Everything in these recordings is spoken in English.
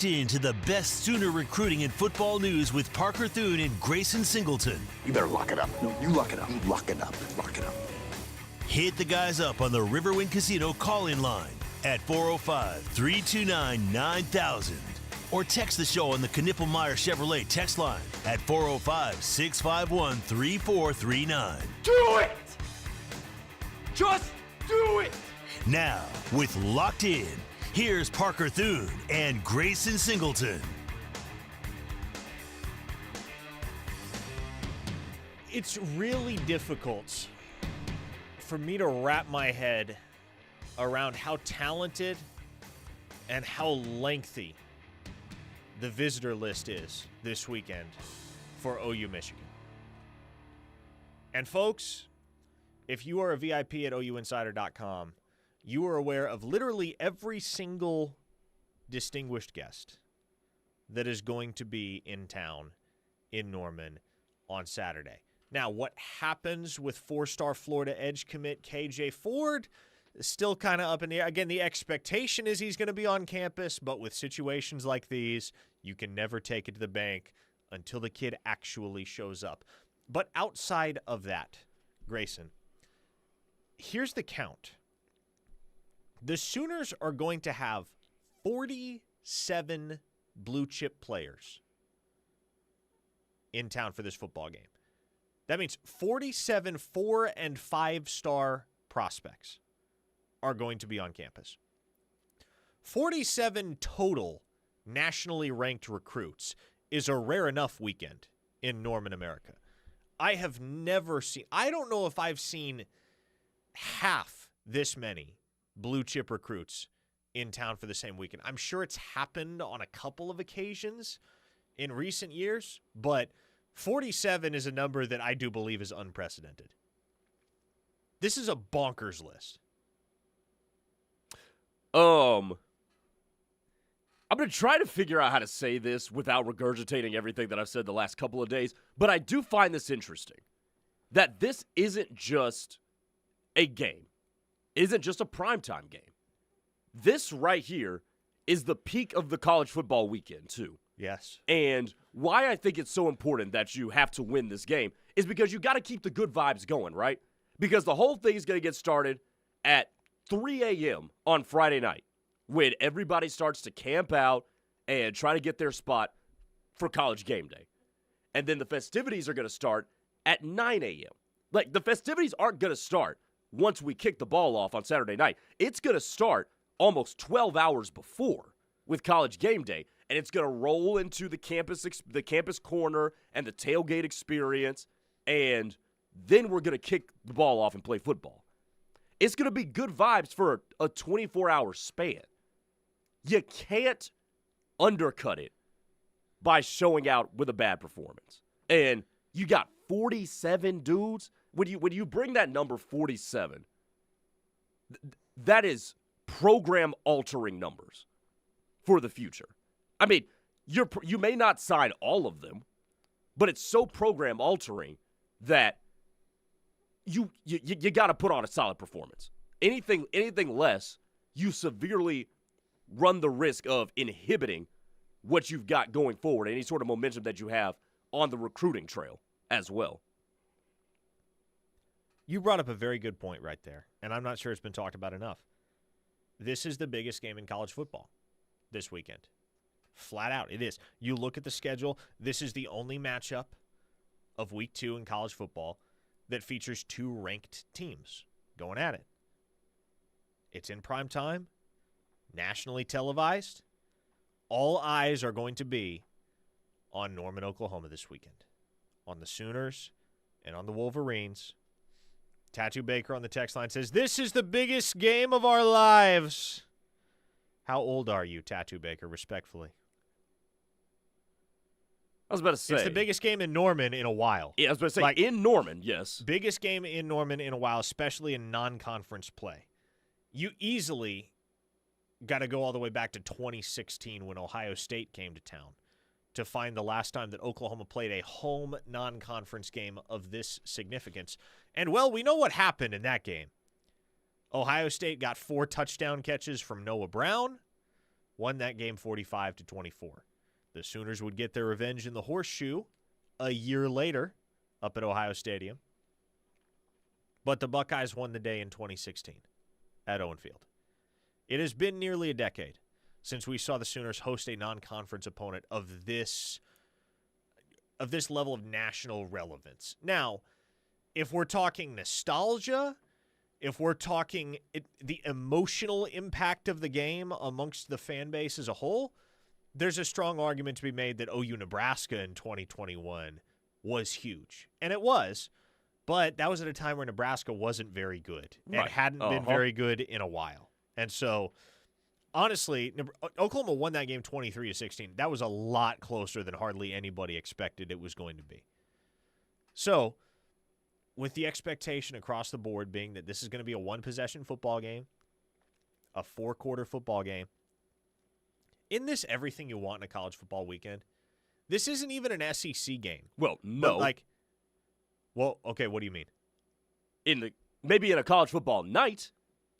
Into the best Sooner recruiting and football news with Parker Thune and Grayson Singleton. You better lock it up. No, you lock it up. You lock it up. Lock it up. Hit the guys up on the Riverwind Casino call-in line at 405-329-9000 or text the show on the Knippelmeyer Chevrolet text line at 405-651-3439. Do it! Just do it! Now, with Locked In, here's Parker Thune and Grayson Singleton. It's really difficult for me to wrap my head around how talented and how lengthy the visitor list is this weekend for OU Michigan. And folks, if you are a VIP at OUinsider.com, you are aware of literally every single distinguished guest that is going to be in town in Norman on Saturday. Now, what happens with four-star Florida edge commit KJ Ford is still kind of up in the air. Again, the expectation is he's going to be on campus, but with situations like these, you can never take it to the bank until the kid actually shows up. But outside of that, Grayson, here's the count. The Sooners are going to have 47 blue-chip players in town for this football game. That means 47 4- and 5-star prospects are going to be on campus. 47 total nationally ranked recruits is a rare enough weekend in Norman, America. I have never seen, I don't know if I've seen half this many blue chip recruits in town for the same weekend. I'm sure it's happened on a couple of occasions in recent years, but 47 is a number that I do believe is unprecedented. This is a bonkers list. I'm going to try to figure out how to say this without regurgitating everything that I've said the last couple of days, but I do find this interesting, that this isn't just a game. It isn't just a primetime game. This right here is the peak of the college football weekend, too. Yes. And why I think it's so important that you have to win this game is because you got to keep the good vibes going, right? Because the whole thing is going to get started at 3 a.m. on Friday night when everybody starts to camp out and try to get their spot for college game day. And then the festivities are going to start at 9 a.m. Like, the festivities aren't going to start once we kick the ball off on Saturday night. It's going to start almost 12 hours before with college game day. And it's going to roll into the campus corner and the tailgate experience, and then we're going to kick the ball off and play football. It's going to be good vibes for a 24-hour span. You can't undercut it by showing out with a bad performance. And you got 47 dudes. When you bring that number 47, that is program-altering numbers for the future. I mean, you may not sign all of them, but it's so program altering that you got to put on a solid performance. Anything less, you severely run the risk of inhibiting what you've got going forward, any sort of momentum that you have on the recruiting trail as well. You brought up a very good point right there, and I'm not sure it's been talked about enough. This is the biggest game in college football this weekend. Flat out, it is. You look at the schedule, this is the only matchup of week 2 in college football that features 2 ranked teams going at it. It's in prime time, nationally televised. All eyes are going to be on Norman, Oklahoma this weekend, on the Sooners and on the Wolverines. Tattoo Baker on the text line says, "This is the biggest game of our lives." How old are you, Tattoo Baker, respectfully? I was about to say. It's the biggest game in Norman in a while. Yeah, I was about to say, like, in Norman, yes. Biggest game in Norman in a while, especially in non-conference play. You easily got to go all the way back to 2016 when Ohio State came to town to find the last time that Oklahoma played a home non-conference game of this significance. And, well, we know what happened in that game. Ohio State got 4 touchdown catches from Noah Brown, won that game 45-24. The Sooners would get their revenge in the horseshoe a year later up at Ohio Stadium. But the Buckeyes won the day in 2016 at Owen Field. It has been nearly a decade since we saw the Sooners host a non-conference opponent of this level of national relevance. Now, if we're talking nostalgia, if we're talking the emotional impact of the game amongst the fan base as a whole, there's a strong argument to be made that OU Nebraska in 2021 was huge. And it was. But that was at a time where Nebraska wasn't very good and hadn't been very good in a while. And so, honestly, Oklahoma won that game 23-16. That was a lot closer than hardly anybody expected it was going to be. So, with the expectation across the board being that this is going to be a one-possession football game, a four-quarter football game, isn't this everything you want in a college football weekend? This isn't even an SEC game. Well, no. Well, okay, what do you mean? Maybe in a college football night,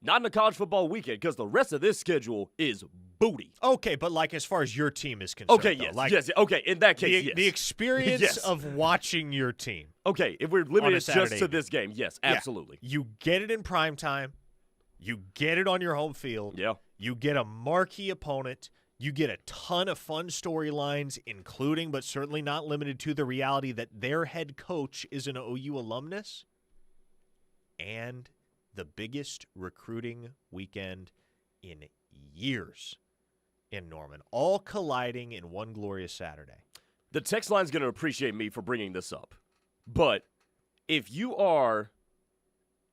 not in a college football weekend, because the rest of this schedule is booty. Okay, but as far as your team is concerned, okay, yes, okay, in that case, yes. The experience of watching your team. Okay, if we're limited just to this game, yes, absolutely. Yeah. You get it in prime time. You get it on your home field. Yeah. You get a marquee opponent. You get a ton of fun storylines, including but certainly not limited to the reality that their head coach is an OU alumnus. And the biggest recruiting weekend in years in Norman, all colliding in one glorious Saturday. The text line's going to appreciate me for bringing this up. But if you are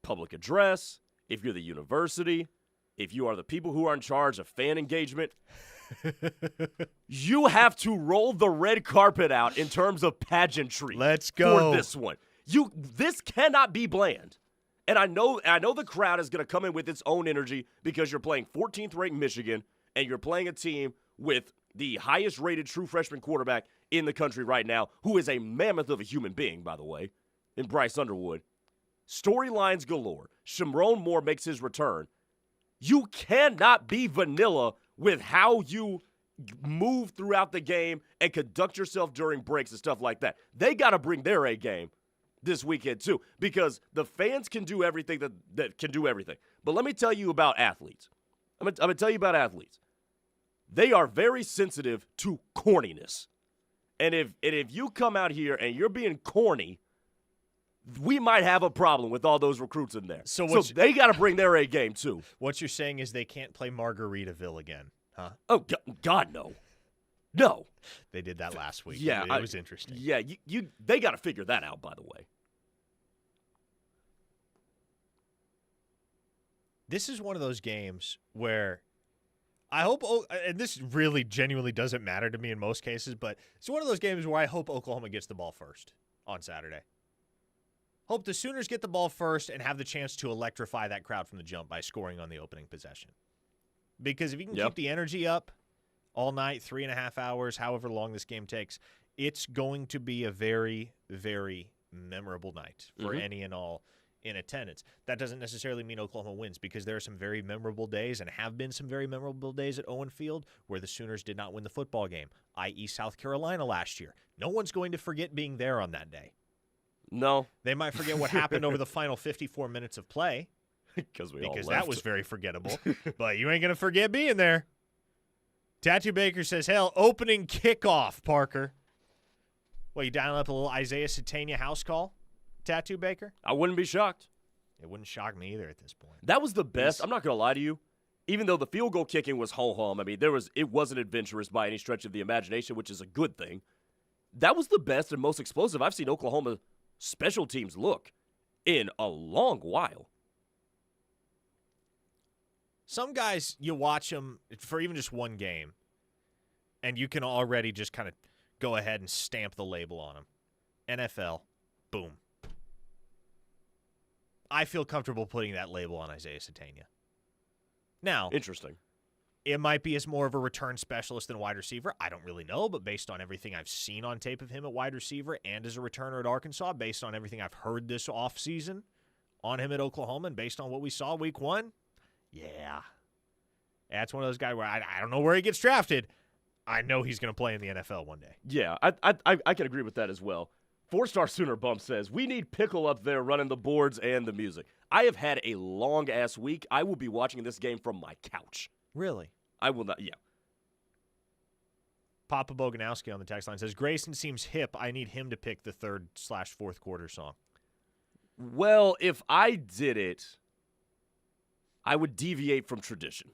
public address, if you're the university, if you are the people who are in charge of fan engagement, you have to roll the red carpet out in terms of pageantry. Let's go for this one. This cannot be bland. And I know the crowd is going to come in with its own energy because you're playing 14th ranked Michigan and you're playing a team with the highest rated true freshman quarterback in the country right now, who is a mammoth of a human being, by the way, in Bryce Underwood. Storylines galore. Shimron Moore makes his return. You cannot be vanilla with how you move throughout the game and conduct yourself during breaks and stuff like that. They got to bring their A game this weekend too, because the fans can do everything that can do everything. But let me tell you about athletes. I'm going to tell you about athletes. They are very sensitive to corniness. And if you come out here and you're being corny, we might have a problem with all those recruits in there. So they got to bring their A game too. What you're saying is they can't play Margaritaville again, huh? Oh, God, no. No. They did that last week. Yeah. It was interesting. Yeah, they got to figure that out, by the way. This is one of those games where I hope, and this really genuinely doesn't matter to me in most cases, but it's one of those games where I hope Oklahoma gets the ball first on Saturday. Hope the Sooners get the ball first and have the chance to electrify that crowd from the jump by scoring on the opening possession. Because if you can keep the energy up all night, 3.5 hours, however long this game takes, it's going to be a very, very memorable night for any and all in attendance. That doesn't necessarily mean Oklahoma wins, because there are some very memorable days and have been some very memorable days at Owen Field where the Sooners did not win the football game, i.e. South Carolina last year. No one's going to forget being there on that day. No. They might forget what happened over the final 54 minutes of play because that was very forgettable. But you ain't going to forget being there. Tattoo Baker says, hell, opening kickoff, Parker. Well, you dialing up a little Isaiah Satania house call, Tattoo Baker? I wouldn't be shocked. It wouldn't shock me either at this point. That was the best. I'm not going to lie to you. Even though the field goal kicking was ho-hum, I mean, it wasn't adventurous by any stretch of the imagination, which is a good thing. That was the best and most explosive I've seen Oklahoma special teams look in a long while. Some guys, you watch them for even just one game, and you can already just kind of go ahead and stamp the label on them. NFL, boom. I feel comfortable putting that label on Isaiah Satania. Now, interesting. It might be as more of a return specialist than wide receiver. I don't really know, but based on everything I've seen on tape of him at wide receiver and as a returner at Arkansas, based on everything I've heard this offseason on him at Oklahoma, and based on what we saw week one, yeah. That's one of those guys where I don't know where he gets drafted. I know he's going to play in the NFL one day. Yeah, I can agree with that as well. 4-star Sooner Bump says, we need Pickle up there running the boards and the music. I have had a long-ass week. I will be watching this game from my couch. Really? I will not, yeah. Papa Boganowski on the text line says, Grayson seems hip. I need him to pick the 3rd/4th quarter song. Well, if I did it, I would deviate from tradition.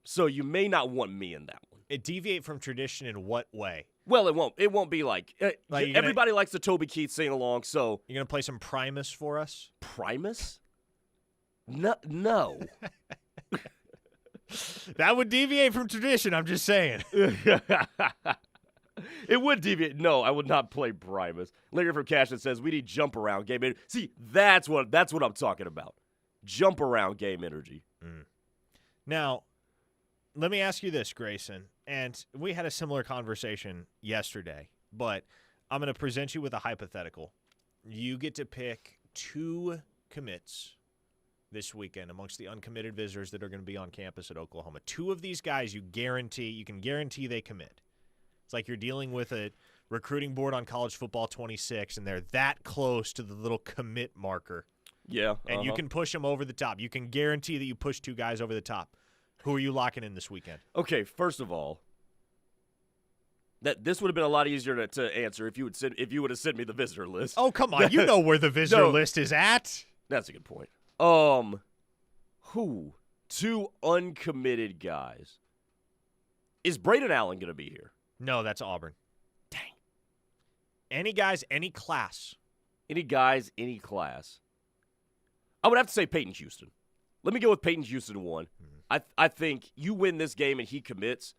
So you may not want me in that one. It deviate from tradition in what way? Well, it won't. It won't be like everybody likes the Toby Keith sing along. So you're gonna play some Primus for us? Primus? No. That would deviate from tradition. I'm just saying. It would deviate. No, I would not play Primus. Larry from Cash that says we need jump around game energy. See, that's what I'm talking about. Jump around game energy. Now, let me ask you this, Grayson. And we had a similar conversation yesterday, but I'm going to present you with a hypothetical. You get to pick 2 commits this weekend amongst the uncommitted visitors that are going to be on campus at Oklahoma. 2 of these guys you can guarantee they commit. It's like you're dealing with a recruiting board on College Football 26, and they're that close to the little commit marker. Yeah. And you can push them over the top. You can guarantee that you push 2 guys over the top. Who are you locking in this weekend? Okay, first of all, this would have been a lot easier to answer if you would have sent me the visitor list. Oh, come on. You know where the visitor list is at. That's a good point. Who? 2 uncommitted guys. Is Braden Allen going to be here? No, that's Auburn. Dang. Any guys, any class. Any guys, any class. I would have to say Peyton Houston. Let me go with Peyton Houston 1. I think you win this game and he commits,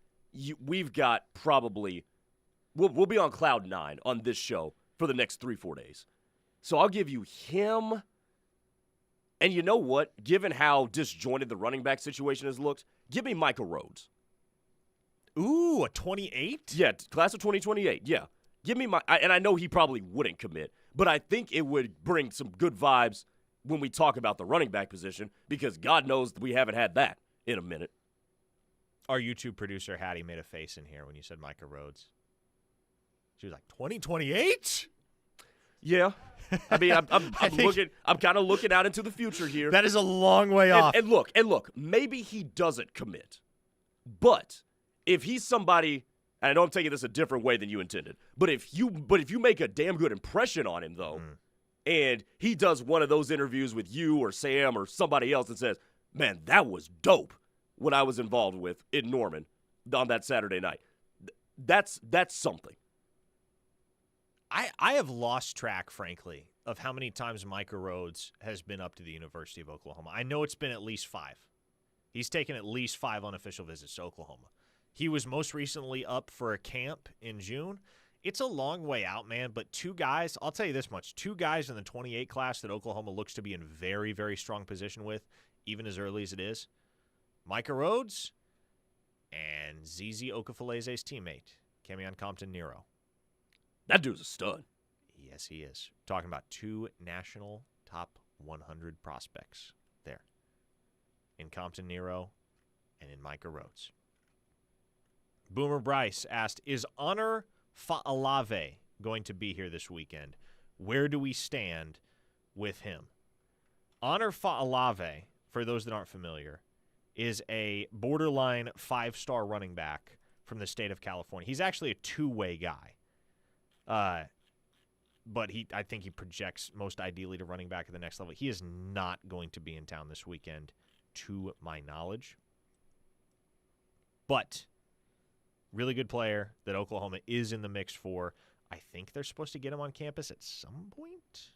we've got probably we'll be on cloud 9 on this show for the next 3-4 days. So I'll give you him. And you know what? Given how disjointed the running back situation has looked, give me Michael Rhodes. Ooh, a 28? Yeah, class of 2028. Yeah. Give me and I know he probably wouldn't commit, but I think it would bring some good vibes when we talk about the running back position, because God knows we haven't had that in a minute. Our YouTube producer, Hattie, made a face in here when you said Micah Rhodes. She was like, 2028? Yeah. I mean, I'm kind of looking out into the future here. That is a long way off. And look, maybe he doesn't commit. But if he's somebody, and I know I'm taking this a different way than you intended, but if you make a damn good impression on him, though, and he does one of those interviews with you or Sam or somebody else that says, man, that was dope, what I was involved with in Norman on that Saturday night, that's something. I have lost track, frankly, of how many times Micah Rhodes has been up to the University of Oklahoma. I know it's been at least 5. He's taken at least 5 unofficial visits to Oklahoma. He was most recently up for a camp in June. It's a long way out, man, but 2 guys, I'll tell you this much, 2 guys in the 28 class that Oklahoma looks to be in very, very strong position with, even as early as it is. Micah Rhodes and Zizi Okafaleze's teammate, Camion Compton-Nero. That dude's a stud. Yes, he is. Talking about 2 national top 100 prospects there. In Compton-Nero and in Micah Rhodes. Boomer Bryce asked, is Honor Fa'alave going to be here this weekend? Where do we stand with him? Honor Fa'alave, for those that aren't familiar, is a borderline 5-star running back from the state of California. He's actually a 2-way guy. But I think he projects most ideally to running back at the next level. He is not going to be in town this weekend, to my knowledge. But really good player that Oklahoma is in the mix for. I think they're supposed to get him on campus at some point.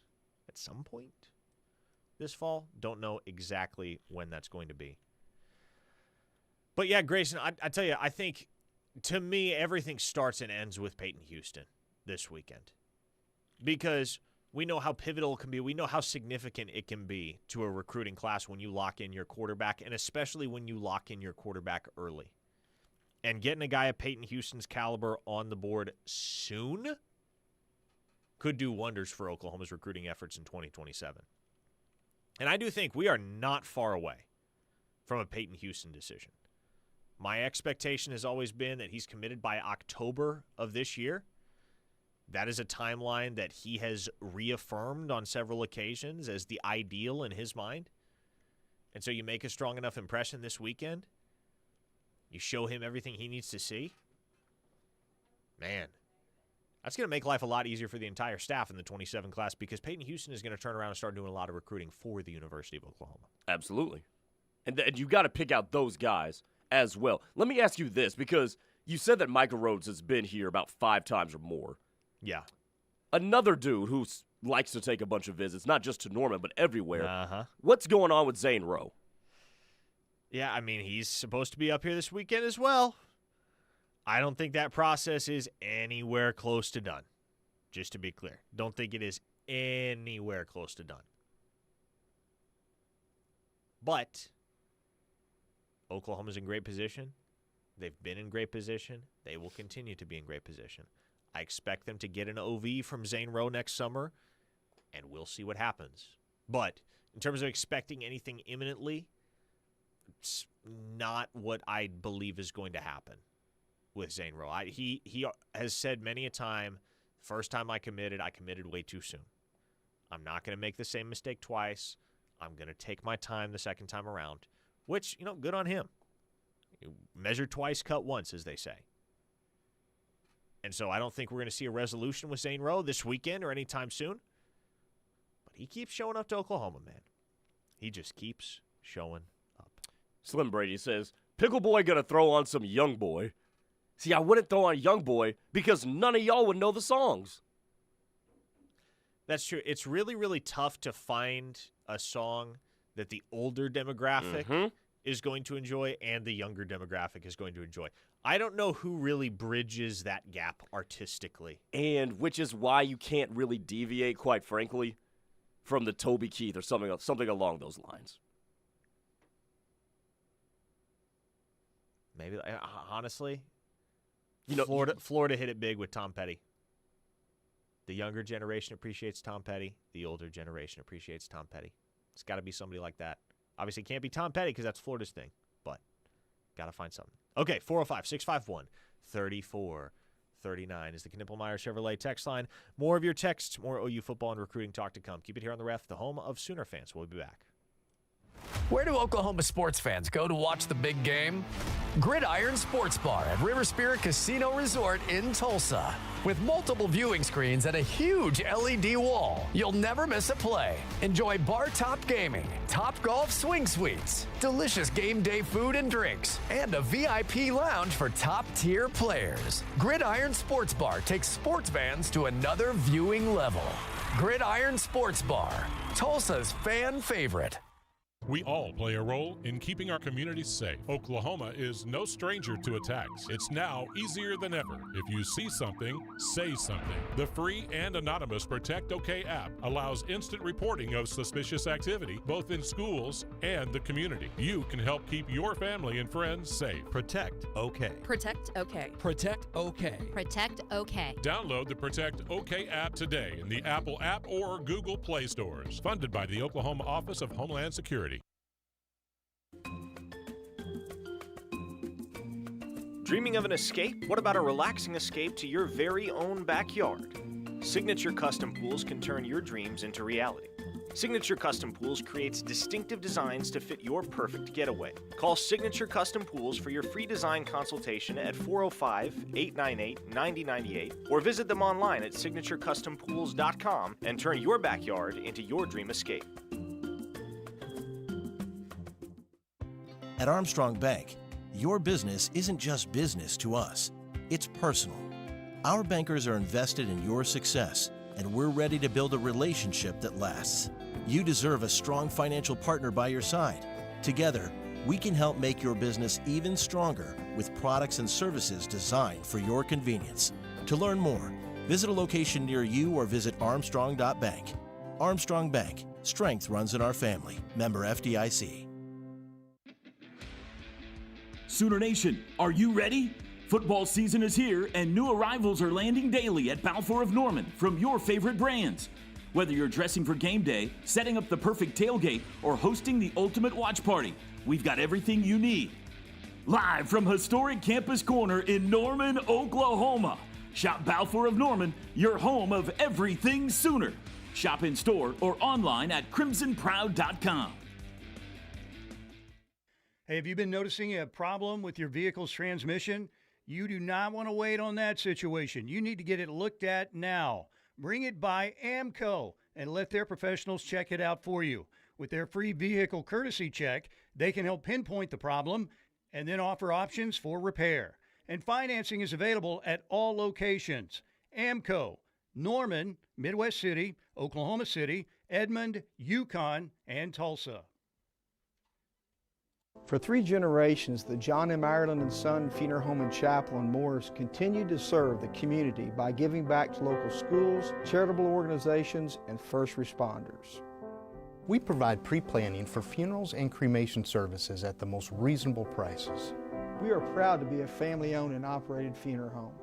This fall. Don't know exactly when that's going to be. But yeah, Grayson, I tell you, I think, to me, everything starts and ends with Peyton Houston this weekend. Because we know how pivotal it can be. We know how significant it can be to a recruiting class when you lock in your quarterback, and especially when you lock in your quarterback early. And getting a guy of Peyton Houston's caliber on the board soon could do wonders for Oklahoma's recruiting efforts in 2027. And I do think we are not far away from a Peyton Houston decision. My expectation has always been that he's committed by October of this year. That is a timeline that he has reaffirmed on several occasions as the ideal in his mind. And so you make a strong enough impression this weekend. You show him everything he needs to see. Man, that's going to make life a lot easier for the entire staff in the 27 class because Peyton Houston is going to turn around and start doing a lot of recruiting for the University of Oklahoma. Absolutely. And you got to pick out those guys as well. Let me ask you this, because you said that Michael Rhodes has been here about 5 times or more. Yeah. Another dude who likes to take a bunch of visits, not just to Norman, but everywhere. Uh-huh. What's going on with Zane Rowe? Yeah, I mean, he's supposed to be up here this weekend as well. I don't think that process is anywhere close to done, just to be clear. Don't think it is anywhere close to done. But Oklahoma's in great position. They've been in great position. They will continue to be in great position. I expect them to get an OV from Zane Rowe next summer, and we'll see what happens. But in terms of expecting anything imminently, it's not what I believe is going to happen with Zane Rowe. He has said many a time, first time I committed way too soon. I'm not going to make the same mistake twice. I'm going to take my time the second time around, which, good on him. Measure twice, cut once, as they say. And so I don't think we're going to see a resolution with Zane Rowe this weekend or anytime soon. But he keeps showing up to Oklahoma, man. He just keeps showing up. Slim Brady says, Pickle Boy going to throw on some Young Boy. See, I wouldn't throw on Young Boy because none of y'all would know the songs. That's true. It's really, really tough to find a song that the older demographic is going to enjoy and the younger demographic is going to enjoy. I don't know who really bridges that gap artistically. And which is why you can't really deviate, quite frankly, from the Toby Keith or something along those lines. Maybe, honestly, Florida hit it big with Tom Petty. The younger generation appreciates Tom Petty. The older generation appreciates Tom Petty. It's got to be somebody like that. Obviously, it can't be Tom Petty because that's Florida's thing, but got to find something. Okay, 405-651-3439 is the Knippelmeyer Chevrolet text line. More of your texts, more OU football and recruiting talk to come. Keep it here on the Ref, the home of Sooner fans. We'll be back. Where do Oklahoma sports fans go to watch the big game? Gridiron Sports Bar at River Spirit Casino Resort in Tulsa. With multiple viewing screens and a huge LED wall, you'll never miss a play. Enjoy bar-top gaming, Top Golf swing suites, delicious game day food and drinks, and a VIP lounge for top-tier players. Gridiron Sports Bar takes sports fans to another viewing level. Gridiron Sports Bar, Tulsa's fan favorite. We all play a role in keeping our communities safe. Oklahoma is no stranger to attacks. It's now easier than ever. If you see something, say something. The free and anonymous Protect OK app allows instant reporting of suspicious activity, both in schools and the community. You can help keep your family and friends safe. Protect OK. Protect OK. Protect OK. Protect OK. Download the Protect OK app today in the Apple App or Google Play stores. Funded by the Oklahoma Office of Homeland Security. Dreaming of an escape? What about a relaxing escape to your very own backyard? Signature Custom Pools can turn your dreams into reality. Signature Custom Pools creates distinctive designs to fit your perfect getaway. Call Signature Custom Pools for your free design consultation at 405-898-9098 or visit them online at signaturecustompools.com and turn your backyard into your dream escape. At Armstrong Bank, your business isn't just business to us, it's personal. Our bankers are invested in your success, and we're ready to build a relationship that lasts. You deserve a strong financial partner by your side. Together, we can help make your business even stronger with products and services designed for your convenience. To learn more, visit a location near you or visit armstrong.bank. Armstrong Bank, strength runs in our family. Member FDIC. Sooner Nation, are you ready? Football season is here, and new arrivals are landing daily at Balfour of Norman from your favorite brands. Whether you're dressing for game day, setting up the perfect tailgate, or hosting the ultimate watch party, we've got everything you need. Live from historic Campus Corner in Norman, Oklahoma. Shop Balfour of Norman, your home of everything Sooner. Shop in store or online at crimsonproud.com. Hey, have you been noticing a problem with your vehicle's transmission? You do not want to wait on that situation. You need to get it looked at now. Bring it by AMCO and let their professionals check it out for you. With their free vehicle courtesy check, they can help pinpoint the problem and then offer options for repair. And financing is available at all locations. AMCO, Norman, Midwest City, Oklahoma City, Edmond, Yukon, and Tulsa. For 3 generations, the John M. Ireland & Son Funeral Home and Chapel in Morris continued to serve the community by giving back to local schools, charitable organizations, and first responders. We provide pre-planning for funerals and cremation services at the most reasonable prices. We are proud to be a family-owned and operated funeral home.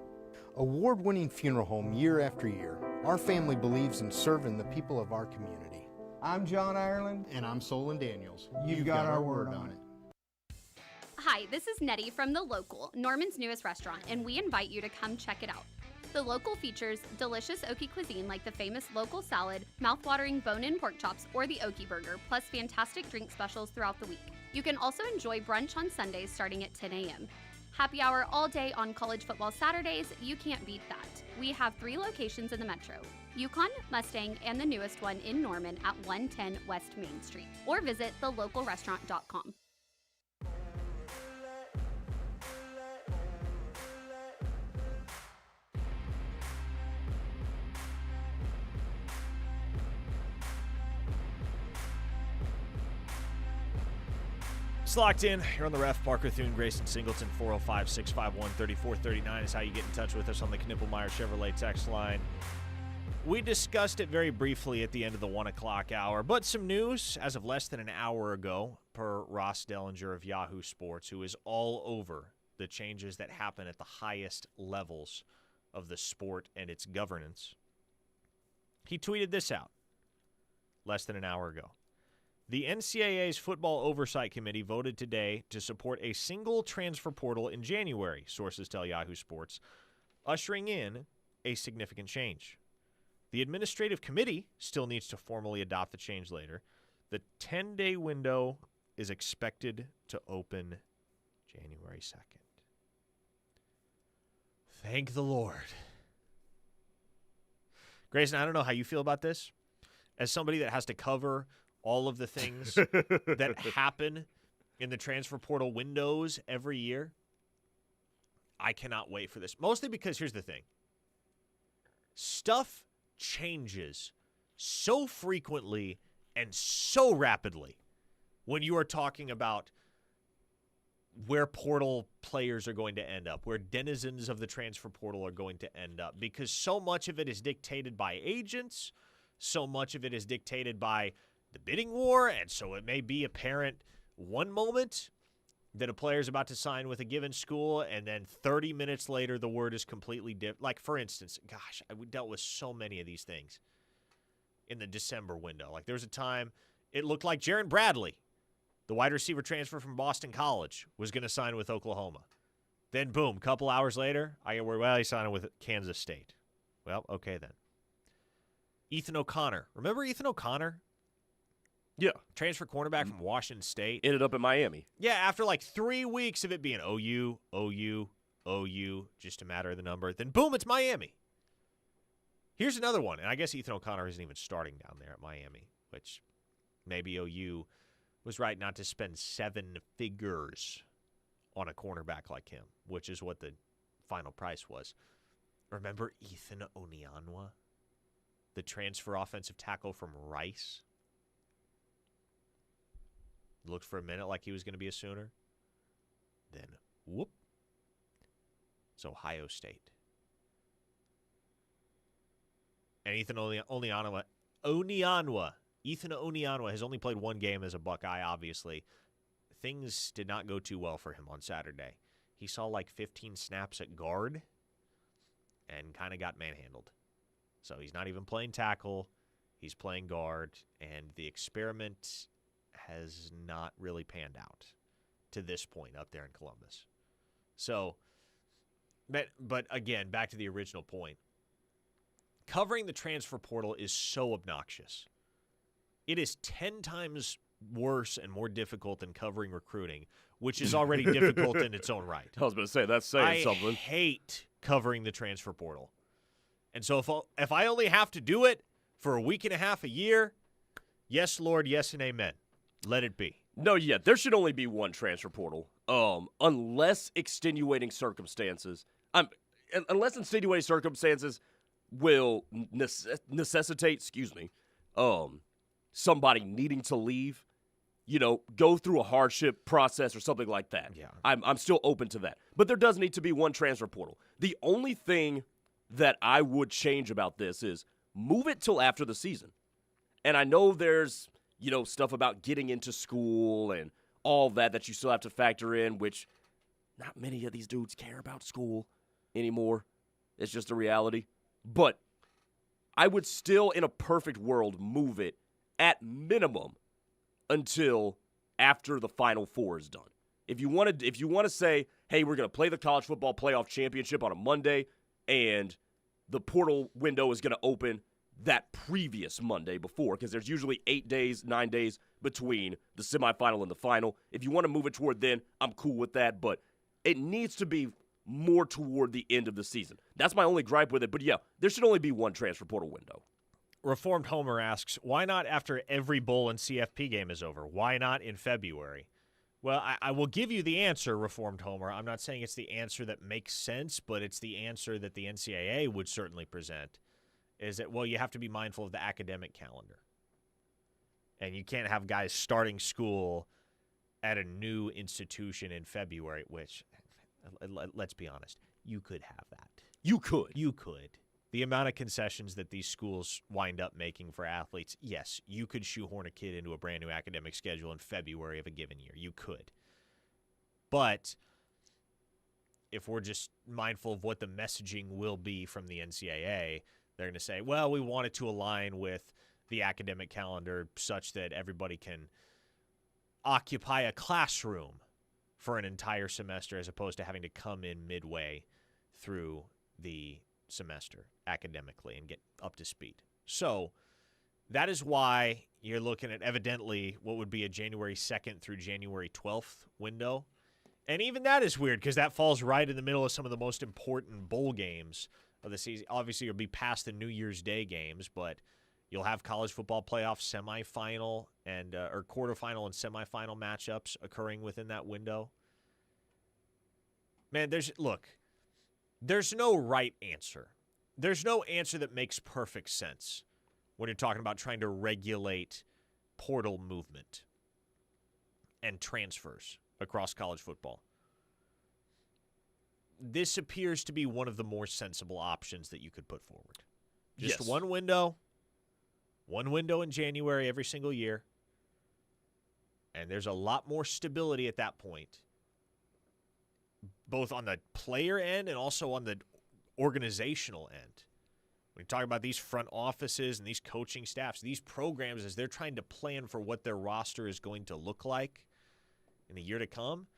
Award-winning funeral home year after year, our family believes in serving the people of our community. I'm John Ireland. And I'm Solon Daniels. You've got our word on it. Hi, this is Nettie from The Local, Norman's newest restaurant, and we invite you to come check it out. The Local features delicious Okie cuisine like the famous local salad, mouth-watering bone-in pork chops, or the Okie burger, plus fantastic drink specials throughout the week. You can also enjoy brunch on Sundays starting at 10 a.m. Happy hour all day on college football Saturdays, you can't beat that. We have 3 locations in the metro, Yukon, Mustang, and the newest one in Norman at 110 West Main Street, or visit thelocalrestaurant.com. It's locked in. You're on the ref. Parker Thune, Grayson, Singleton. 405-651-3439 is how you get in touch with us on the Knippelmeyer Chevrolet text line. We discussed it very briefly at the end of the 1 o'clock hour, but some news as of less than an hour ago, per Ross Dellinger of Yahoo Sports, who is all over the changes that happen at the highest levels of the sport and its governance. He tweeted this out less than an hour ago. The NCAA's Football Oversight Committee voted today to support a single transfer portal in January, sources tell Yahoo Sports, ushering in a significant change. The administrative committee still needs to formally adopt the change later. The 10-day window is expected to open January 2nd. Thank the Lord. Grayson, I don't know how you feel about this. As somebody that has to cover all of the things that happen in the transfer portal windows every year, I cannot wait for this. Mostly because here's the thing. Stuff changes so frequently and so rapidly when you are talking about where portal players are going to end up, where denizens of the transfer portal are going to end up, because so much of it is dictated by agents, so much of it is dictated by the bidding war, and so it may be apparent one moment that a player is about to sign with a given school, and then 30 minutes later the word is completely different. Like, for instance, gosh, we dealt with so many of these things in the December window. Like, there was a time it looked like Jaron Bradley, the wide receiver transfer from Boston College, was going to sign with Oklahoma. Then, boom, a couple hours later, I get word, well, he's signing with Kansas State. Well, okay then. Ethan O'Connor. Remember Ethan O'Connor? Yeah. Transfer cornerback from Washington State. Ended up in Miami. Yeah, after like 3 weeks of it being OU, just a matter of the number. Then, boom, it's Miami. Here's another one. And I guess Ethan O'Connor isn't even starting down there at Miami, which maybe OU was right not to spend 7 figures on a cornerback like him, which is what the final price was. Remember Ethan Onianwa, the transfer offensive tackle from Rice? Looked for a minute like he was going to be a Sooner. Then, whoop, it's Ohio State. And Ethan Onianwa, Ethan Onianwa has only played 1 game as a Buckeye, obviously. Things did not go too well for him on Saturday. He saw like 15 snaps at guard and kind of got manhandled. So he's not even playing tackle. He's playing guard, and the experiment has not really panned out. to this point up there in Columbus. So, but again, back to the original point. Covering the transfer portal is so obnoxious. It is 10 times worse and more difficult than covering recruiting, which is already difficult in its own right. I was going to say, that's saying something. I hate covering the transfer portal. And so if I only have to do it for a week and a half a year, yes, Lord, yes, and amen. Let it be. No, yeah, there should only be one transfer portal, unless extenuating circumstances. Unless extenuating circumstances will necessitate, somebody needing to leave, go through a hardship process or something like that. Yeah. I'm still open to that. But there does need to be one transfer portal. The only thing that I would change about this is move it till after the season. And I know there's, stuff about getting into school and all that you still have to factor in, which not many of these dudes care about school anymore. It's just a reality. But I would still, in a perfect world, move it at minimum until after the Final Four is done. If you want to say, hey, we're going to play the college football playoff championship on a Monday, and the portal window is going to open that previous Monday before, because there's usually 9 days between the semifinal and the final. If you want to move it toward then, I'm cool with that, but it needs to be more toward the end of the season. That's my only gripe with it, but yeah, there should only be one transfer portal window. Reformed Homer asks, why not after every bowl and CFP game is over? Why not in February? Well, I will give you the answer, Reformed Homer. I'm not saying it's the answer that makes sense, but it's the answer that the NCAA would certainly present, is that, well, you have to be mindful of the academic calendar. And you can't have guys starting school at a new institution in February, which, let's be honest, you could have that. You could. The amount of concessions that these schools wind up making for athletes, yes, you could shoehorn a kid into a brand new academic schedule in February of a given year. You could. But if we're just mindful of what the messaging will be from the NCAA, they're going to say, well, we want it to align with the academic calendar such that everybody can occupy a classroom for an entire semester as opposed to having to come in midway through the semester academically and get up to speed. So that is why you're looking at evidently what would be a January 2nd through January 12th window. And even that is weird because that falls right in the middle of some of the most important bowl games of the season. Obviously, you'll be past the New Year's Day games, but you'll have college football playoff semifinal and or quarterfinal and semifinal matchups occurring within that window. Man, there's no right answer. There's no answer that makes perfect sense when you're talking about trying to regulate portal movement and transfers across college football. This appears to be one of the more sensible options that you could put forward. Just one window in January every single year, and there's a lot more stability at that point, both on the player end and also on the organizational end. When you talk about these front offices and these coaching staffs, these programs, as they're trying to plan for what their roster is going to look like in the year to come,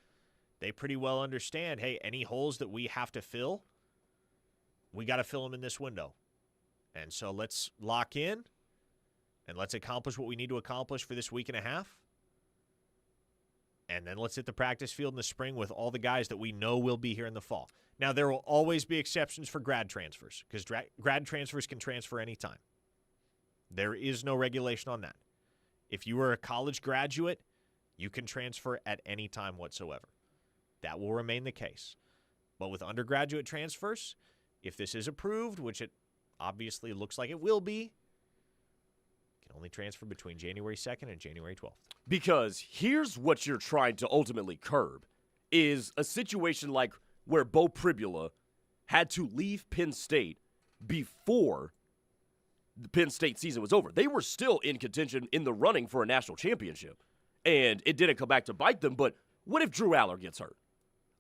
they pretty well understand, hey, any holes that we have to fill, we got to fill them in this window. And so let's lock in and let's accomplish what we need to accomplish for this week and a half. And then let's hit the practice field in the spring with all the guys that we know will be here in the fall. Now, there will always be exceptions for grad transfers because grad transfers can transfer anytime. There is no regulation on that. If you are a college graduate, you can transfer at any time whatsoever. That will remain the case. But with undergraduate transfers, if this is approved, which it obviously looks like it will be, you can only transfer between January 2nd and January 12th. Because here's what you're trying to ultimately curb is a situation like where Bo Pribula had to leave Penn State before the Penn State season was over. They were still in contention in the running for a national championship, and it didn't come back to bite them. But what if Drew Aller gets hurt?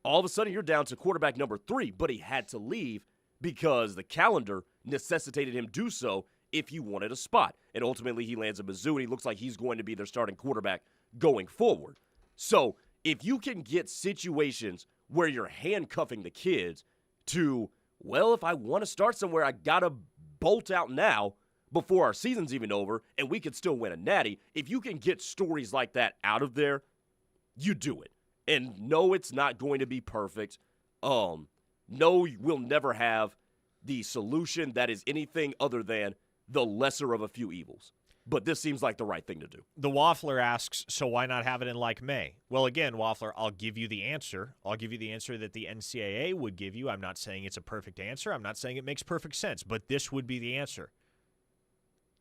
All of a sudden, you're down to quarterback number 3, but he had to leave because the calendar necessitated him do so if he wanted a spot. And ultimately, he lands at Mizzou, and he looks like he's going to be their starting quarterback going forward. So if you can get situations where you're handcuffing the kids to, well, if I want to start somewhere, I got to bolt out now before our season's even over, and we could still win a natty. If you can get stories like that out of there, you do it. And no, it's not going to be perfect. No, we'll never have the solution that is anything other than the lesser of a few evils. But this seems like the right thing to do. The Waffler asks, so why not have it in like May? Well, again, Waffler, I'll give you the answer. I'll give you the answer that the NCAA would give you. I'm not saying it's a perfect answer. I'm not saying it makes perfect sense, but this would be the answer.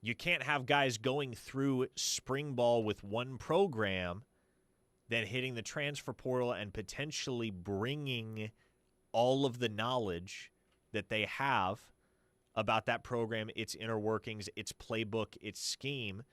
You can't have guys going through spring ball with one program, then hitting the transfer portal and potentially bringing all of the knowledge that they have about that program, its inner workings, its playbook, its scheme,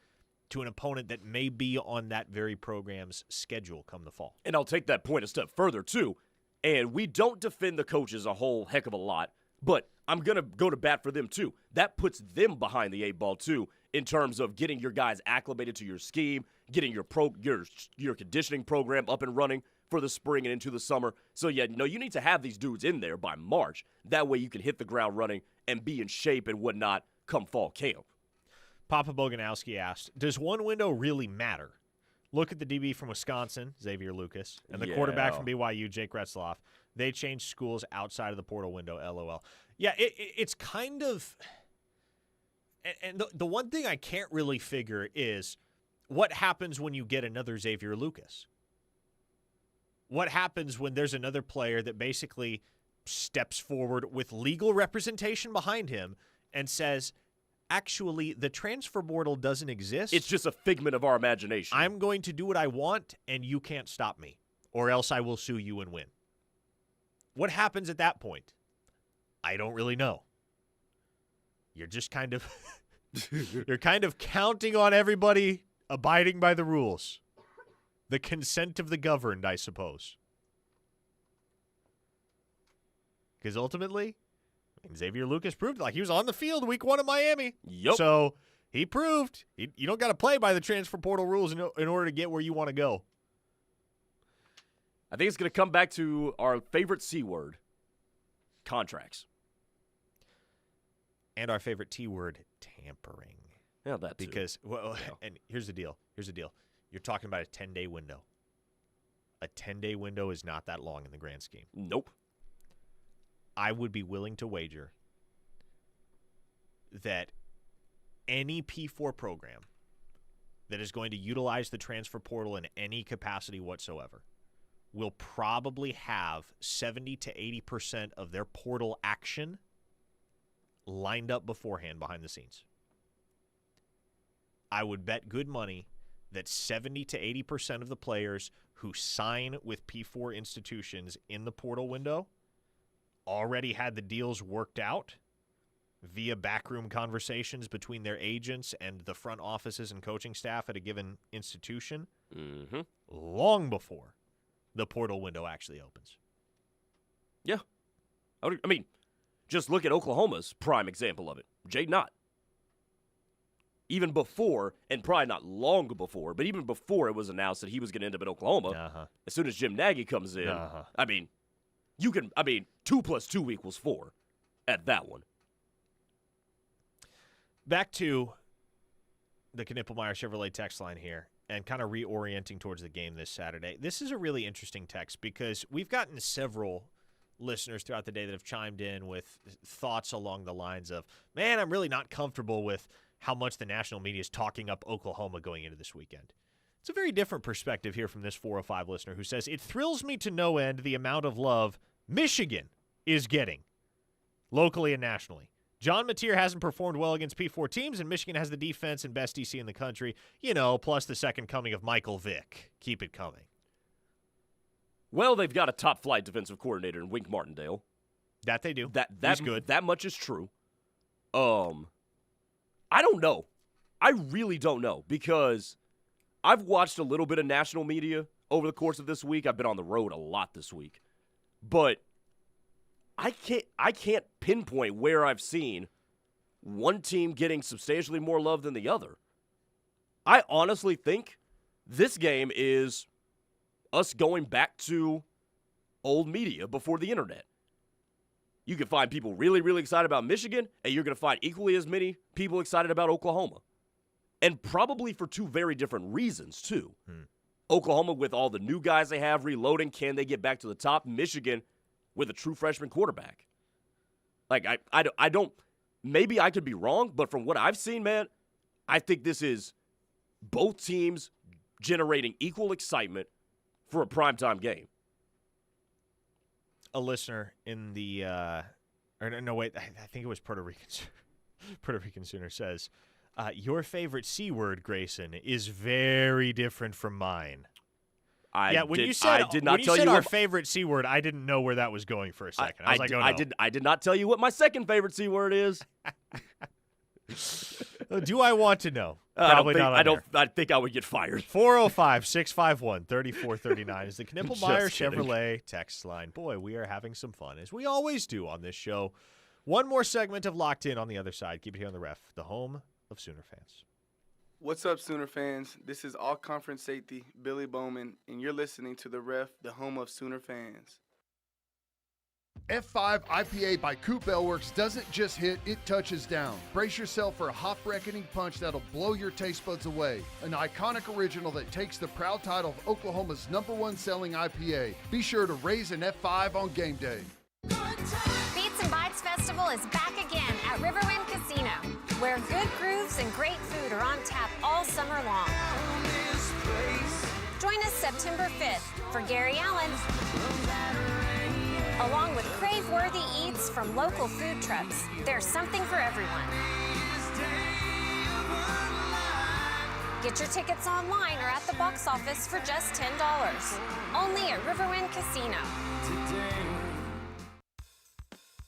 to an opponent that may be on that very program's schedule come the fall. And I'll take that point a step further, too. And we don't defend the coaches a whole heck of a lot, but I'm going to go to bat for them, too. That puts them behind the 8-ball, too, in terms of getting your guys acclimated to your scheme, getting your conditioning program up and running for the spring and into the summer. So, yeah, no, you need to have these dudes in there by March. That way you can hit the ground running and be in shape and whatnot come fall camp. Papa Boganowski asked, does one window really matter? Look at the DB from Wisconsin, Xavier Lucas, and the quarterback from BYU, Jake Retzloff. They changed schools outside of the portal window, LOL. Yeah, it's kind of – and the one thing I can't really figure is what happens when you get another Xavier Lucas? What happens when there's another player that basically steps forward with legal representation behind him and says, actually, the transfer portal doesn't exist. It's just a figment of our imagination. I'm going to do what I want, and you can't stop me, or else I will sue you and win. What happens at that point? I don't really know. You're just kind of you're kind of counting on everybody abiding by the rules. The consent of the governed, I suppose. Because ultimately, Xavier Lucas proved like he was on the field week 1 in Miami. Yep. So he proved you don't got to play by the transfer portal rules in order to get where you want to go. I think it's going to come back to our favorite C word, contracts. And our favorite T word, tampering. Yeah, that too. Because, and here's the deal. You're talking about a 10-day window. A 10-day window is not that long in the grand scheme. Nope. I would be willing to wager that any P4 program that is going to utilize the transfer portal in any capacity whatsoever will probably have 70 to 80% of their portal action lined up beforehand behind the scenes. I would bet good money that 70 to 80% of the players who sign with P4 institutions in the portal window already had the deals worked out via backroom conversations between their agents and the front offices and coaching staff at a given institution long before the portal window actually opens. Yeah. I mean, just look at Oklahoma's prime example of it. Jay Knott. Even before, and probably not long before, but even before it was announced that he was going to end up in Oklahoma, as soon as Jim Nagy comes in, I mean, 2 plus 2 equals 4 at that one. Back to the Knippelmeyer Chevrolet text line here and kind of reorienting towards the game this Saturday. This is a really interesting text because we've gotten several listeners throughout the day that have chimed in with thoughts along the lines of, man, I'm really not comfortable with how much the national media is talking up Oklahoma going into this weekend. It's a very different perspective here from this 405 listener who says, it thrills me to no end the amount of love Michigan is getting locally and nationally. John Mateer hasn't performed well against P4 teams, and Michigan has the defense and best DC in the country, plus the second coming of Michael Vick. Keep it coming. Well, they've got a top-flight defensive coordinator in Wink Martindale. That they do. That's good. That much is true. I don't know. I really don't know because I've watched a little bit of national media over the course of this week. I've been on the road a lot this week. But I can't pinpoint where I've seen one team getting substantially more love than the other. I honestly think this game is us going back to old media before the internet. You can find people really, really excited about Michigan, and you're going to find equally as many people excited about Oklahoma. And probably for two very different reasons, too. Oklahoma, with all the new guys they have reloading, can they get back to the top? Michigan, with a true freshman quarterback. Like, I don't, maybe I could be wrong, but from what I've seen, man, I think this is both teams generating equal excitement for a primetime game. A listener in the I think it was Puerto Rican Sooner says, your favorite C word, Grayson, is very different from mine. When you said our favorite C word, I didn't know where that was going for a second. I was I did not tell you what my second favorite C word is. Do I want to know? Probably not. I think I would get fired. 405-651-3439 is the Knippelmeyer Chevrolet text line. Boy, we are having some fun, as we always do on this show. One more segment of Locked In on the other side. Keep it here on the Ref, the home of Sooner fans. What's up, Sooner fans? This is all-conference safety Billy Bowman, and you're listening to the Ref, the home of Sooner fans. F5 IPA by Coop Bellworks doesn't just hit, it touches down. Brace yourself for a hop-reckoning punch that'll blow your taste buds away. An iconic original that takes the proud title of Oklahoma's #1 selling IPA. Be sure to raise an F5 on game day. Beats and Bites Festival is back again at Riverwind Casino, where good grooves and great food are on tap all summer long. Join us September 5th for Gary Allen, along with crave-worthy eats from local food trucks. There's something for everyone. Get your tickets online or at the box office for just $10. Only at Riverwind Casino.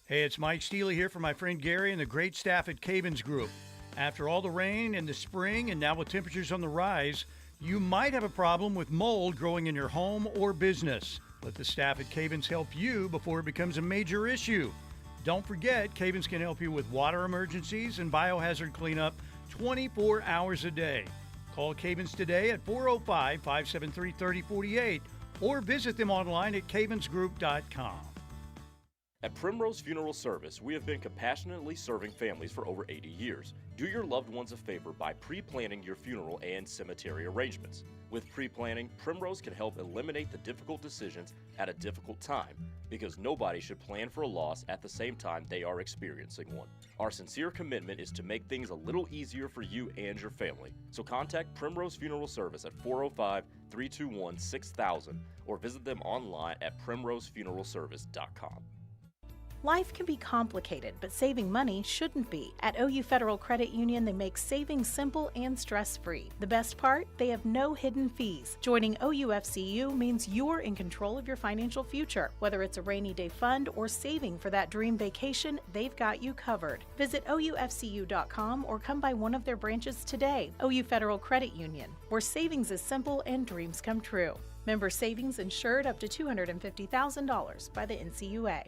Hey, it's Mike Steele here for my friend Gary and the great staff at Cavens Group. After all the rain in the spring and now with temperatures on the rise, you might have a problem with mold growing in your home or business. Let the staff at Cavens help you before it becomes a major issue. Don't forget, Cavens can help you with water emergencies and biohazard cleanup 24 hours a day. Call Cavens today at 405-573-3048 or visit them online at cavensgroup.com. At Primrose Funeral Service, we have been compassionately serving families for over 80 years. Do your loved ones a favor by pre-planning your funeral and cemetery arrangements. With pre-planning, Primrose can help eliminate the difficult decisions at a difficult time, because nobody should plan for a loss at the same time they are experiencing one. Our sincere commitment is to make things a little easier for you and your family. So contact Primrose Funeral Service at 405-321-6000 or visit them online at primrosefuneralservice.com. Life can be complicated, but saving money shouldn't be. At OU Federal Credit Union, they make saving simple and stress-free. The best part? They have no hidden fees. Joining OUFCU means you're in control of your financial future. Whether it's a rainy day fund or saving for that dream vacation, they've got you covered. Visit OUFCU.com or come by one of their branches today. OU Federal Credit Union, where savings is simple and dreams come true. Member savings insured up to $250,000 by the NCUA.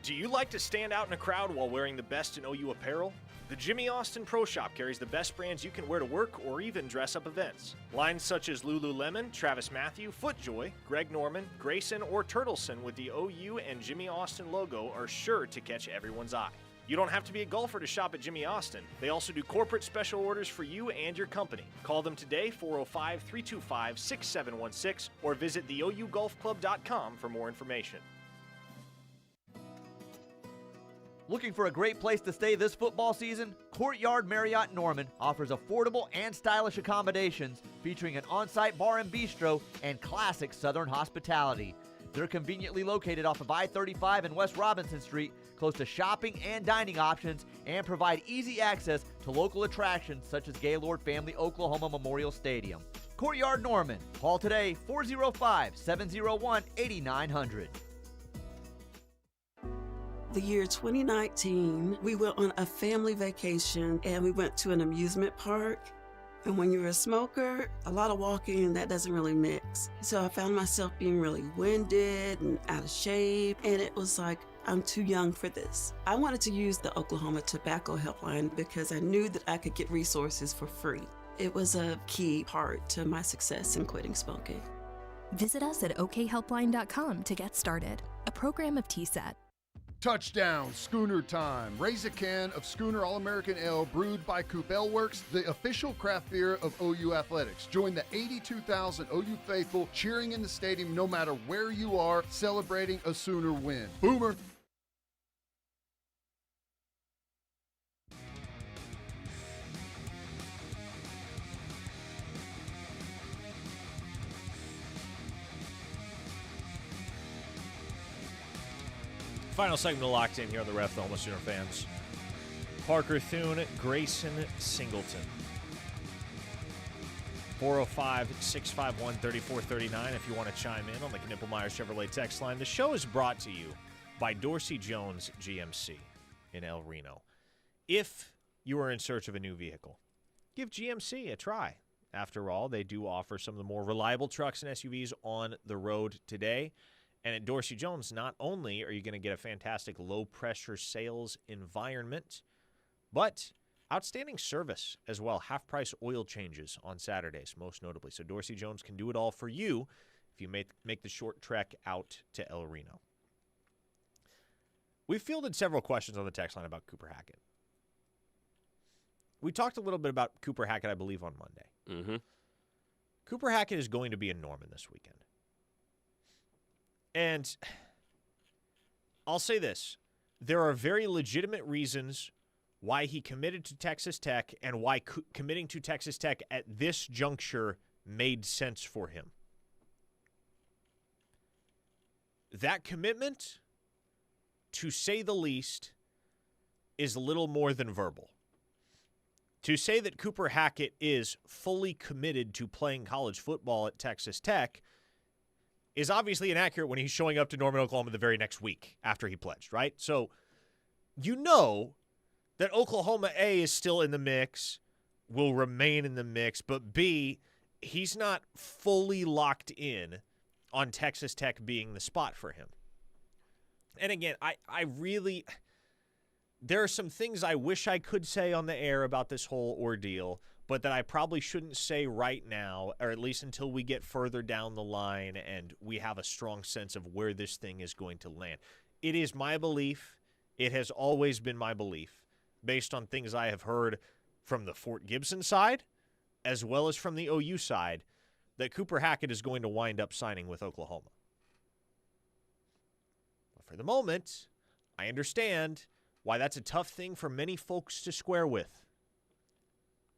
Do you like to stand out in a crowd while wearing the best in OU apparel? The Jimmy Austin Pro Shop carries the best brands you can wear to work or even dress up events. Lines such as Lululemon, Travis Mathew, FootJoy, Greg Norman, Grayson, or Turtleson with the OU and Jimmy Austin logo are sure to catch everyone's eye. You don't have to be a golfer to shop at Jimmy Austin. They also do corporate special orders for you and your company. Call them today, 405-325-6716, or visit theougolfclub.com for more information. Looking for a great place to stay this football season? Courtyard Marriott Norman offers affordable and stylish accommodations featuring an on-site bar and bistro and classic Southern hospitality. They're conveniently located off of I-35 and West Robinson Street, close to shopping and dining options, and provide easy access to local attractions such as Gaylord Family Oklahoma Memorial Stadium. Courtyard Norman. Call today, 405-701-8900. The year 2019, we went on a family vacation and we went to an amusement park. And when you're a smoker, a lot of walking and that doesn't really mix. So I found myself being really winded and out of shape. And it was like, I'm too young for this. I wanted to use the Oklahoma Tobacco Helpline because I knew that I could get resources for free. It was a key part to my success in quitting smoking. Visit us at okhelpline.com to get started. A program of TSAT. Touchdown, Schooner time. Raise a can of Schooner All-American Ale brewed by Coop Ale Works, the official craft beer of OU Athletics. Join the 82,000 OU faithful cheering in the stadium no matter where you are, celebrating a Sooner win. Boomer! Final segment of Locked In here on the Ref, the Home of Sooner fans. Parker Thune, Grayson, Singleton. 405-651-3439 if you want to chime in on the Knippelmeyer Chevrolet text line. The show is brought to you by Dorsey Jones GMC in El Reno. If you are in search of a new vehicle, give GMC a try. After all, they do offer some of the more reliable trucks and SUVs on the road today. And at Dorsey Jones, not only are you going to get a fantastic low-pressure sales environment, but outstanding service as well. Half-price oil changes on Saturdays, most notably. So Dorsey Jones can do it all for you if you make the short trek out to El Reno. We've fielded several questions on the text line about Cooper Hackett. We talked a little bit about Cooper Hackett, I believe, on Monday. Mm-hmm. Cooper Hackett is going to be in Norman this weekend. And I'll say this. There are very legitimate reasons why he committed to Texas Tech and why committing to Texas Tech at this juncture made sense for him. That commitment, to say the least, is little more than verbal. To say that Cooper Hackett is fully committed to playing college football at Texas Tech is obviously inaccurate when he's showing up to Norman, Oklahoma the very next week after he pledged, right? So you know that Oklahoma, A, is still in the mix, will remain in the mix, but B, he's not fully locked in on Texas Tech being the spot for him. And again, I really, there are some things I wish I could say on the air about this whole ordeal, but that I probably shouldn't say right now, or at least until we get further down the line and we have a strong sense of where this thing is going to land. It is my belief, it has always been my belief, based on things I have heard from the Fort Gibson side, as well as from the OU side, that Cooper Hackett is going to wind up signing with Oklahoma. But for the moment, I understand why that's a tough thing for many folks to square with.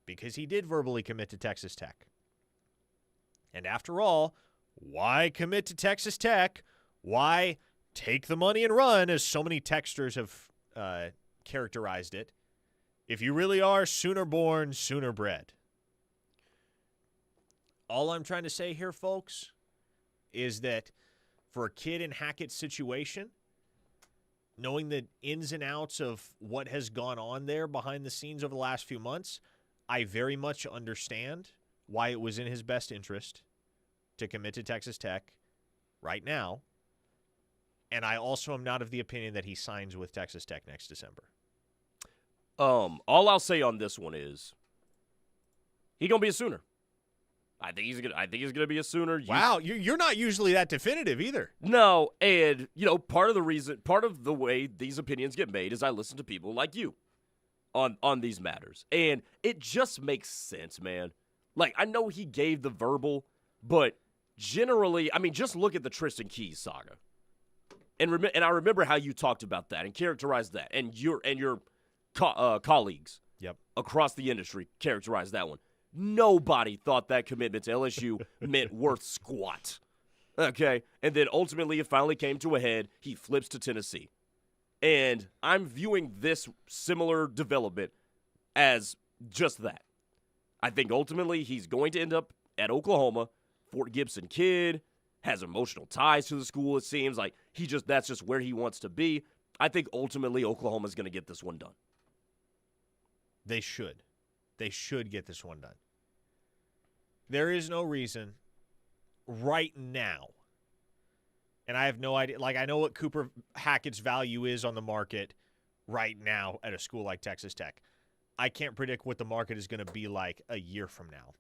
Because he did verbally commit to Texas Tech. And after all, why commit to Texas Tech? Why take the money and run, as so many texters have characterized it, if you really are Sooner born, Sooner bred? All I'm trying to say here, folks, is that for a kid in Hackett's situation, knowing the ins and outs of what has gone on there behind the scenes over the last few months, I very much understand why it was in his best interest to commit to Texas Tech right now. And I also am not of the opinion that he signs with Texas Tech next December. All I'll say on this one is he's going to be a Sooner. I think he's gonna be a Sooner. Wow, you're not usually that definitive either. No, and part of the way these opinions get made is I listen to people like you on these matters, and it just makes sense, man. Like, I know he gave the verbal, but generally, I mean, just look at the Tristan Keys saga, and I remember how you talked about that and characterized that, and your colleagues across the industry characterized that one. Nobody thought that commitment to LSU meant worth squat. Okay? And then ultimately it finally came to a head. He flips to Tennessee. And I'm viewing this similar development as just that. I think ultimately he's going to end up at Oklahoma. Fort Gibson kid, has emotional ties to the school, it seems. Like that's just where he wants to be. I think ultimately Oklahoma's going to get this one done. They should. They should get this one done. There is no reason right now, and I have no idea, like I know what Cooper Hackett's value is on the market right now at a school like Texas Tech. I can't predict what the market is going to be like a year from now.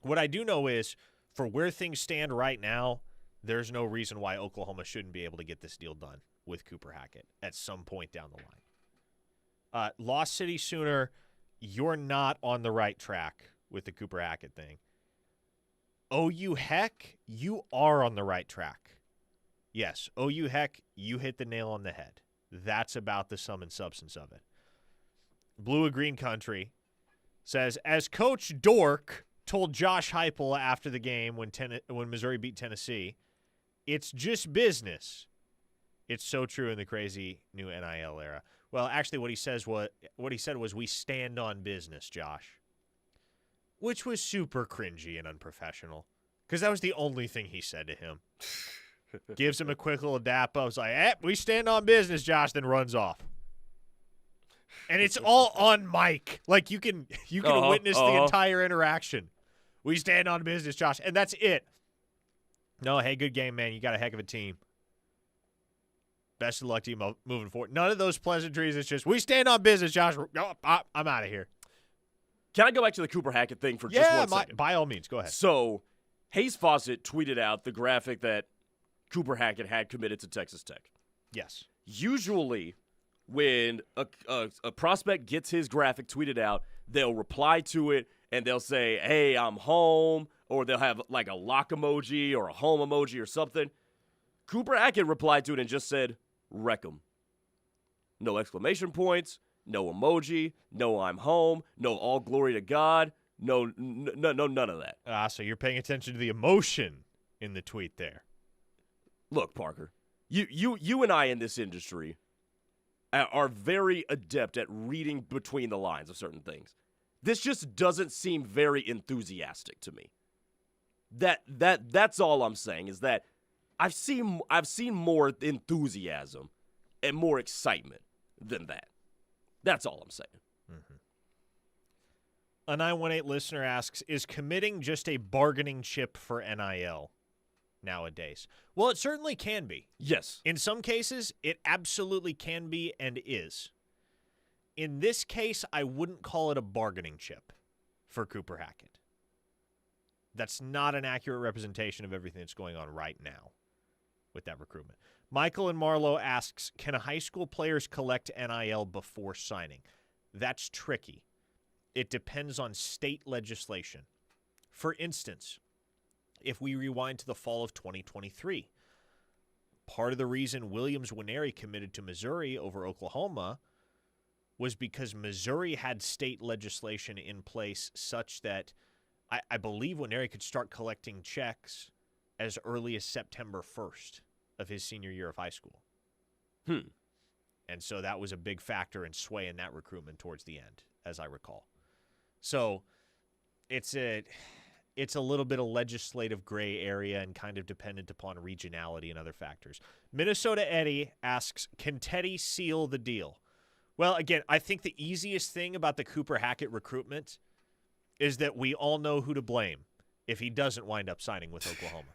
What I do know is for where things stand right now, there's no reason why Oklahoma shouldn't be able to get this deal done with Cooper Hackett at some point down the line. Lost City Sooner, you're not on the right track with the Cooper Hackett thing. OU Heck, you are on the right track. Yes, OU Heck, you hit the nail on the head. That's about the sum and substance of it. Blue and Green Country says, as Coach Dork told Josh Heupel after the game when Missouri beat Tennessee, it's just business. It's so true in the crazy new NIL era. Well, actually, what he said was, we stand on business, Josh, which was super cringy and unprofessional because that was the only thing he said to him. Gives him a quick little dap up. It's like, we stand on business, Josh, then runs off. And it's all on mic. Like, you can witness the entire interaction. We stand on business, Josh. And that's it. No, hey, good game, man. You got a heck of a team. Best of luck to you moving forward. None of those pleasantries. It's just, we stand on business, Josh. I'm out of here. Can I go back to the Cooper Hackett thing for just 1 second? By all means, go ahead. So, Hayes Fawcett tweeted out the graphic that Cooper Hackett had committed to Texas Tech. Yes. Usually, when a prospect gets his graphic tweeted out, they'll reply to it and they'll say, hey, I'm home, or they'll have like a lock emoji or a home emoji or something. Cooper Hackett replied to it and just said, wreck 'em. No exclamation points, no emoji, no I'm home, no all glory to God, no none of that. So you're paying attention to the emotion in the tweet there. Look, Parker, you and I in this industry are very adept at reading between the lines of certain things. This just doesn't seem very enthusiastic to me. That's all I'm saying is that I've seen more enthusiasm and more excitement than that. That's all I'm saying. Mm-hmm. A 918 listener asks, is committing just a bargaining chip for NIL nowadays? Well, it certainly can be. Yes. In some cases, it absolutely can be and is. In this case, I wouldn't call it a bargaining chip for Cooper Hackett. That's not an accurate representation of everything that's going on right now with that recruitment. Michael in Marlow asks, can high school players collect NIL before signing? That's tricky. It depends on state legislation. For instance, if we rewind to the fall of 2023, part of the reason Williams Winery committed to Missouri over Oklahoma was because Missouri had state legislation in place such that I believe Winery could start collecting checks as early as September 1st of his senior year of high school. And so that was a big factor in swaying that recruitment towards the end, as I recall. So it's a little bit of legislative gray area and kind of dependent upon regionality and other factors. Minnesota Eddie asks, can Teddy seal the deal? Well, again, I think the easiest thing about the Cooper Hackett recruitment is that we all know who to blame if he doesn't wind up signing with Oklahoma.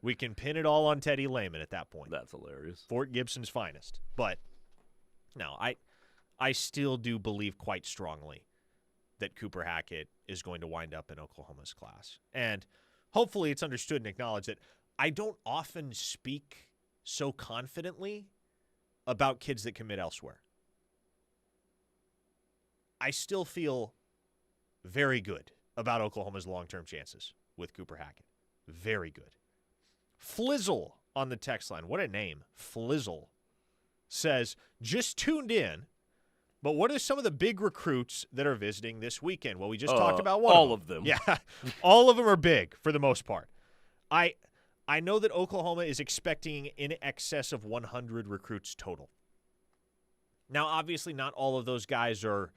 We can pin it all on Teddy Lehman at that point. That's hilarious. Fort Gibson's finest. But no, I still do believe quite strongly that Cooper Hackett is going to wind up in Oklahoma's class. And hopefully it's understood and acknowledged that I don't often speak so confidently about kids that commit elsewhere. I still feel very good about Oklahoma's long-term chances with Cooper Hackett. Very good. Flizzle on the text line. What a name. Flizzle says, just tuned in, but what are some of the big recruits that are visiting this weekend? Well, we just talked about one all of them. Yeah, all of them are big for the most part. I know that Oklahoma is expecting in excess of 100 recruits total. Now, obviously, not all of those guys are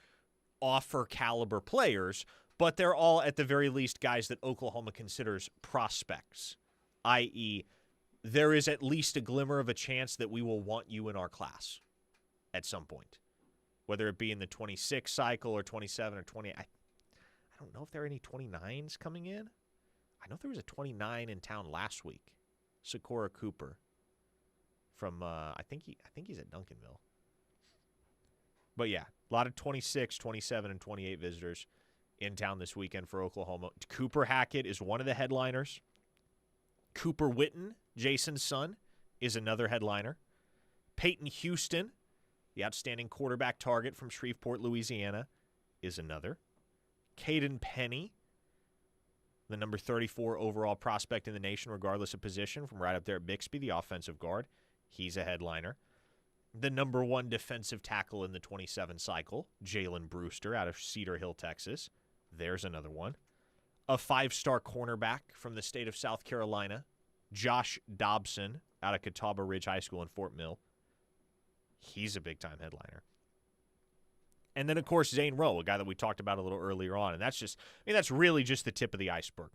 offer caliber players, but they're all at the very least guys that Oklahoma considers prospects, i.e., there is at least a glimmer of a chance that we will want you in our class at some point, whether it be in the 26 cycle or 27 or 20. I don't know if there are any 29s coming in. I know there was a 29 in town last week, Socorro Cooper from I think he's at Duncanville. But yeah, a lot of 26, 27, and 28 visitors in town this weekend for Oklahoma. Cooper Hackett is one of the headliners. Cooper Witten, Jason's son, is another headliner. Peyton Houston, the outstanding quarterback target from Shreveport, Louisiana, is another. Caden Penny, the number 34 overall prospect in the nation, regardless of position, from right up there at Bixby, the offensive guard. He's a headliner. The number 1 defensive tackle in the 27 cycle, Jalen Brewster out of Cedar Hill, Texas. There's another one. A 5-star cornerback from the state of South Carolina, Josh Dobson out of Catawba Ridge High School in Fort Mill. He's a big-time headliner. And then, of course, Zane Rowe, a guy that we talked about a little earlier on. And that's really just the tip of the iceberg.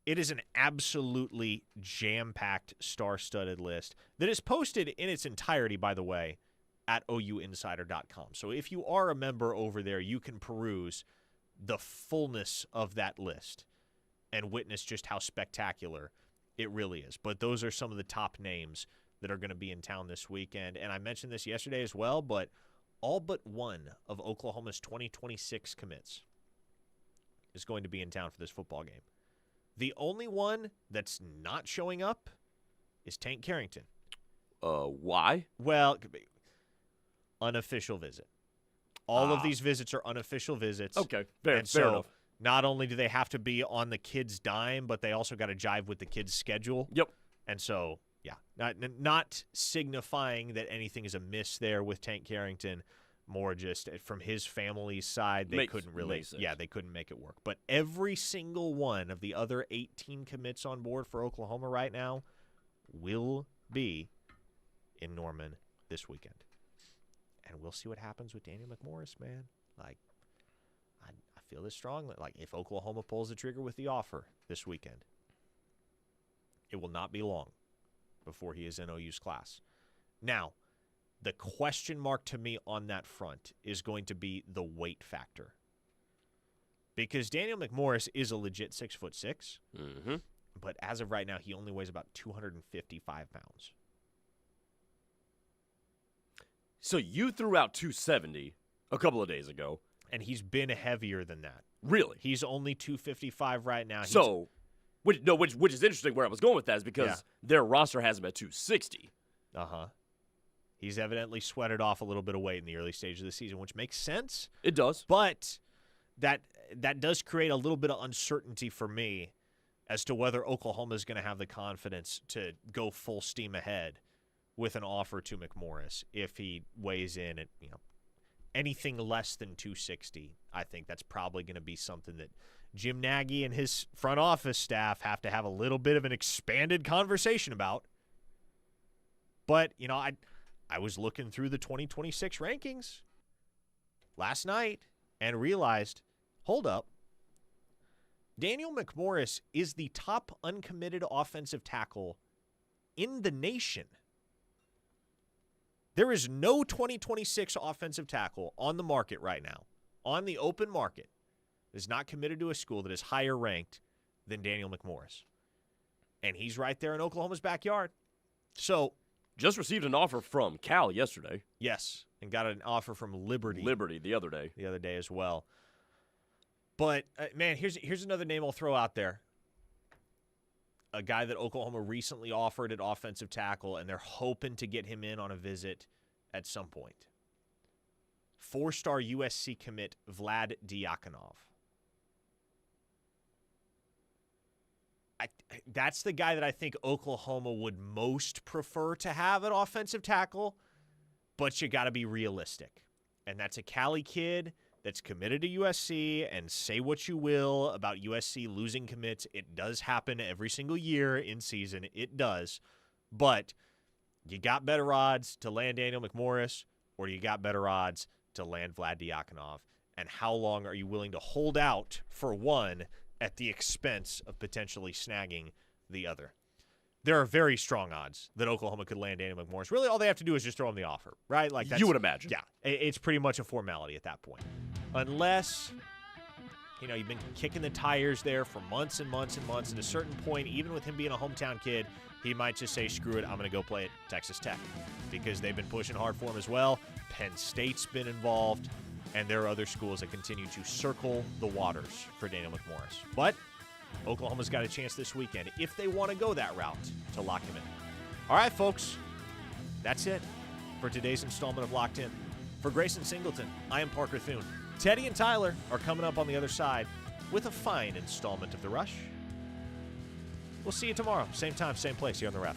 It is an absolutely jam-packed, star-studded list that is posted in its entirety, by the way, at OUinsider.com. So if you are a member over there, you can peruse the fullness of that list and witness just how spectacular it really is. But those are some of the top names that are going to be in town this weekend. And I mentioned this yesterday as well, but all but one of Oklahoma's 2026 commits is going to be in town for this football game. The only one that's not showing up is Tank Carrington. Why? Well, unofficial visit. All of these visits are unofficial visits. Okay, fair so enough. Not only do they have to be on the kid's dime, but they also got to jive with the kid's schedule. Yep. And so, yeah, not signifying that anything is amiss there with Tank Carrington. More just from his family's side, they couldn't really, they couldn't make it work. But every single one of the other 18 commits on board for Oklahoma right now will be in Norman this weekend. And we'll see what happens with Daniel McMorris, man. Like, I feel this strongly. Like, if Oklahoma pulls the trigger with the offer this weekend, it will not be long before he is in OU's class. Now, the question mark to me on that front is going to be the weight factor. Because Daniel McMorris is a legit 6'6", but as of right now, he only weighs about 255 pounds. So you threw out 270 a couple of days ago. And he's been heavier than that. Really? He's only 255 right now. Which is interesting where I was going with that is because their roster has him at 260. Uh-huh. He's evidently sweated off a little bit of weight in the early stage of the season, which makes sense. It does. But that does create a little bit of uncertainty for me as to whether Oklahoma is going to have the confidence to go full steam ahead with an offer to McMorris if he weighs in at, anything less than 260. I think that's probably going to be something that Jim Nagy and his front office staff have to have a little bit of an expanded conversation about. But, I was looking through the 2026 rankings last night and realized, hold up, Daniel McMorris is the top uncommitted offensive tackle in the nation. There is no 2026 offensive tackle on the market right now, on the open market, that is not committed to a school that is higher ranked than Daniel McMorris. And he's right there in Oklahoma's backyard. So, just received an offer from Cal yesterday. Yes, and got an offer from Liberty. The other day. The other day as well. But, man, here's another name I'll throw out there. A guy that Oklahoma recently offered at offensive tackle, and they're hoping to get him in on a visit at some point. 4-star USC commit Vlad Diakonov. That's the guy that I think Oklahoma would most prefer to have at offensive tackle, but you got to be realistic. And that's a Cali kid that's committed to USC, and say what you will about USC losing commits. It does happen every single year in season. It does. But you got better odds to land Daniel McMorris, or you got better odds to land Vlad Diakonov. And how long are you willing to hold out for one at the expense of potentially snagging the other? There are very strong odds that Oklahoma could land Daniel McMorris. Really, all they have to do is just throw him the offer, right? Like you would imagine. Yeah, it's pretty much a formality at that point. Unless, you've been kicking the tires there for months and months and months. At a certain point, even with him being a hometown kid, he might just say, screw it, I'm going to go play at Texas Tech. Because they've been pushing hard for him as well. Penn State's been involved. And there are other schools that continue to circle the waters for Daniel McMorris. But Oklahoma's got a chance this weekend, if they want to go that route, to lock him in. All right, folks, that's it for today's installment of Locked In. For Grayson Singleton, I am Parker Thune. Teddy and Tyler are coming up on the other side with a fine installment of The Rush. We'll see you tomorrow, same time, same place here on The Ref.